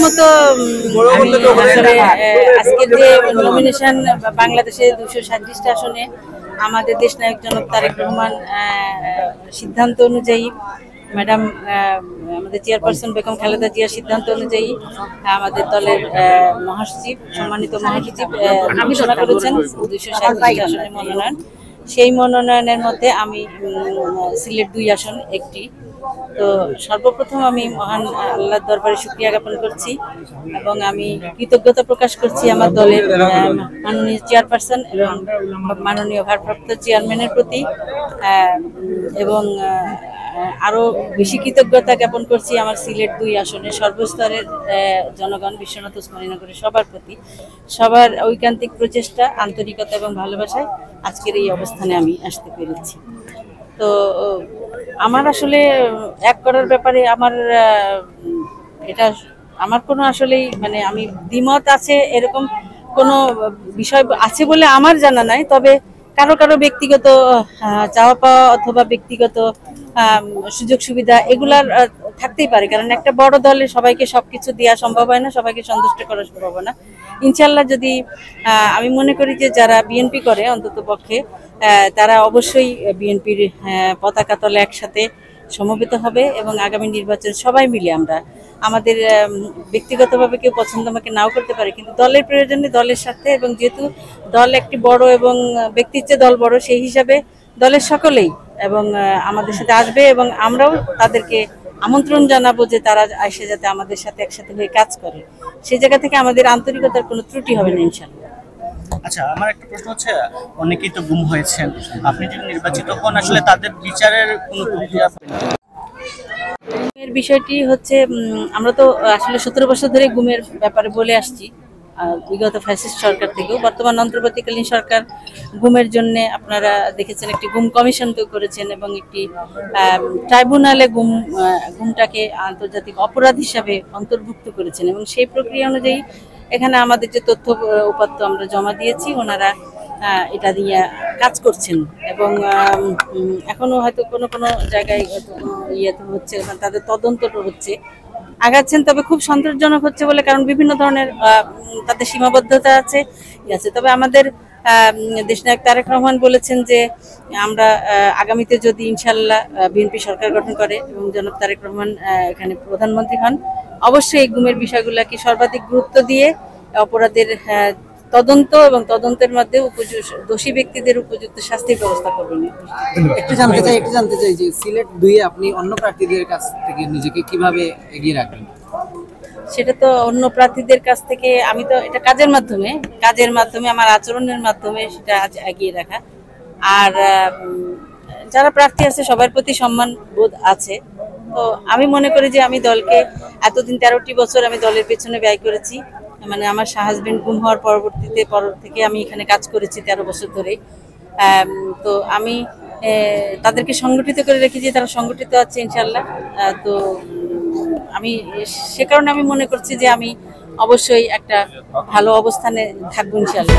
প্রথমত আমি আসলে আজকের যে নমিনেশন বাংলাদেশে 237টা আসনে আমাদের দেশনায়ক জনাব তারেক রহমান সিদ্ধান্ত অনুযায়ী ম্যাডাম আমাদের চেয়ারপারসন বেগম খালেদা জিয়ার সিদ্ধান্ত অনুযায়ী আমাদের দলের মহাসচিব সম্মানিত মহাসচিব ঘোষণা করেছেন 237টি আসনের মনোনয়ন। সেই মনোনয়নের মধ্যে আমি সিলেট 2 আসন একটি। তো সর্বপ্রথম আমি মহান আল্লাহর দরবারে শুকরিয়া জ্ঞাপন করছি এবং আমি কৃতজ্ঞতা প্রকাশ করছি আমার দলের মাননীয় চেয়ারপারসন এবং মাননীয় ভারপ্রাপ্ত চেয়ারম্যানের প্রতি এবং আরও বেশি কৃতজ্ঞতা জ্ঞাপন করছি আমার সিলেট 2 আসনের সর্বস্তরের জনগণ বিশ্বনাথ ওসমানীনগরের সবার প্রতি, সবার ঐকান্তিক প্রচেষ্টা, আন্তরিকতা এবং ভালোবাসায় আজকের এই অবস্থানে আমি আসতে পেরেছি। তো আমার আসলে এক করার ব্যাপারে আমার কোনো আসলেই মানে আমি দ্বিমত আছে এরকম কোনো বিষয় আছে বলে আমার জানা নাই। তবে কারো কারো ব্যক্তিগত চাওয়া পাওয়া অথবা ব্যক্তিগত সুযোগ সুবিধা এগুলার থাকতেই পারে, কারণ একটা বড় দলে সবাইকে সবকিছু দেওয়া সম্ভব হয় না, সবাইকে সন্তুষ্ট করা সম্ভব হয় না। ইনশাল্লাহ যদি আমি মনে করি যে যারা বিএনপি করে অন্তত পক্ষে তারা অবশ্যই বিএনপির পতাকা তলে একসাথে সমবেত হবে এবং আগামী নির্বাচন সবাই মিলে আমরা আমাদের ব্যক্তিগতভাবে কেউ পছন্দ আমাকে নাও করতে পারে, কিন্তু দলের প্রয়োজনে দলের সাথে, এবং যেহেতু দল একটি বড় এবং ব্যক্তির চেয়ে দল বড় সেই হিসাবে দলের সকলেই এবং আমাদের সাথে আসবে এবং আমরাও তাদেরকে আমন্ত্রণ জানাবো যে তারা এসে যাতে আমাদের সাথে একসাথে হয়ে কাজ করে। সেই জায়গা থেকে আমাদের আন্তরিকতার কোনো ত্রুটি হবে না ইনশাআল্লাহ। আচ্ছা, আমার একটা প্রশ্ন হচ্ছে, অনেকেই তো গুম হয়েছেন, আপনি যদি নির্বাচিত হন আসলে তাদের বিচারের কোনো প্রক্রিয়া? গুমের বিষয়টি হচ্ছে আমরা তো আসলে 17 বছর ধরে গুমের ব্যাপারে বলে আসছি বিগত ফ্যাসিস্ট সরকার থেকেও। বর্তমান অন্তর্বর্তীকালীন সরকার গুমের জন্য আপনারা দেখেছেন একটি গুম কমিশন তো করেছেন এবং একটি ট্রাইব্যুনালে গুমটাকে আন্তর্জাতিক অপরাধ হিসাবে অন্তর্ভুক্ত করেছেন এবং সেই প্রক্রিয়া অনুযায়ী এখানে আমাদের যে তথ্য উপাত্ত আমরা জমা দিয়েছি ওনারা এটা দিয়ে কাজ করছেন এবং এখনো হয়তো কোনো কোনো জায়গায় ইয়েতে হচ্ছে, তাদের তদন্তটা হচ্ছে, আগাচ্ছেন। তবে খুব সন্তোষজনক হচ্ছে বলে, কারণ বিভিন্ন ধরনের তাদের সীমাবদ্ধতা আছে। তবে আমাদের দেশনায়ক তারেক রহমান বলেছেন যে আমরা আগামীতে যদি ইনশাল্লাহ বিএনপি সরকার গঠন করে এবং জনাব তারেক রহমান এখানে প্রধানমন্ত্রী হন, অবশ্যই এই গুমের বিষয়গুলোকে সর্বাধিক গুরুত্ব দিয়ে অপরাধের তদন্ত এবং তদন্তের মধ্যে দোষী ব্যক্তিদের উপযুক্ত শাস্তির ব্যবস্থা করবেন। একটু জানতে চাই যে সিলেট 2 আপনি অন্য প্রার্থীদের কাছ থেকে নিজেকে কিভাবে এগিয়ে রাখবেন? সেটা তো অন্য প্রার্থীদের কাছ থেকে আমি তো এটা কাজের মাধ্যমে আমার আচরণের মাধ্যমে সেটা এগিয়ে রাখা। আর যারা প্রার্থী আছে সবার প্রতি সম্মান বোধ আছে। তো আমি মনে করি যে আমি দলকে এতদিন 13টি বছর আমি দলের পেছনে ব্যয় করেছি, মানে আমার হাজবেন্ড গুম হওয়ার পর থেকে আমি এখানে কাজ করেছি 13 বছর ধরে। তো আমি তাদেরকে সংগঠিত করে রেখেছি, তারা সংগঠিত আছে ইনশাল্লাহ। তো আমি সে কারণে আমি মনে করছি যে আমি অবশ্যই একটা ভালো অবস্থানে থাকবো ইনশাল্লাহ।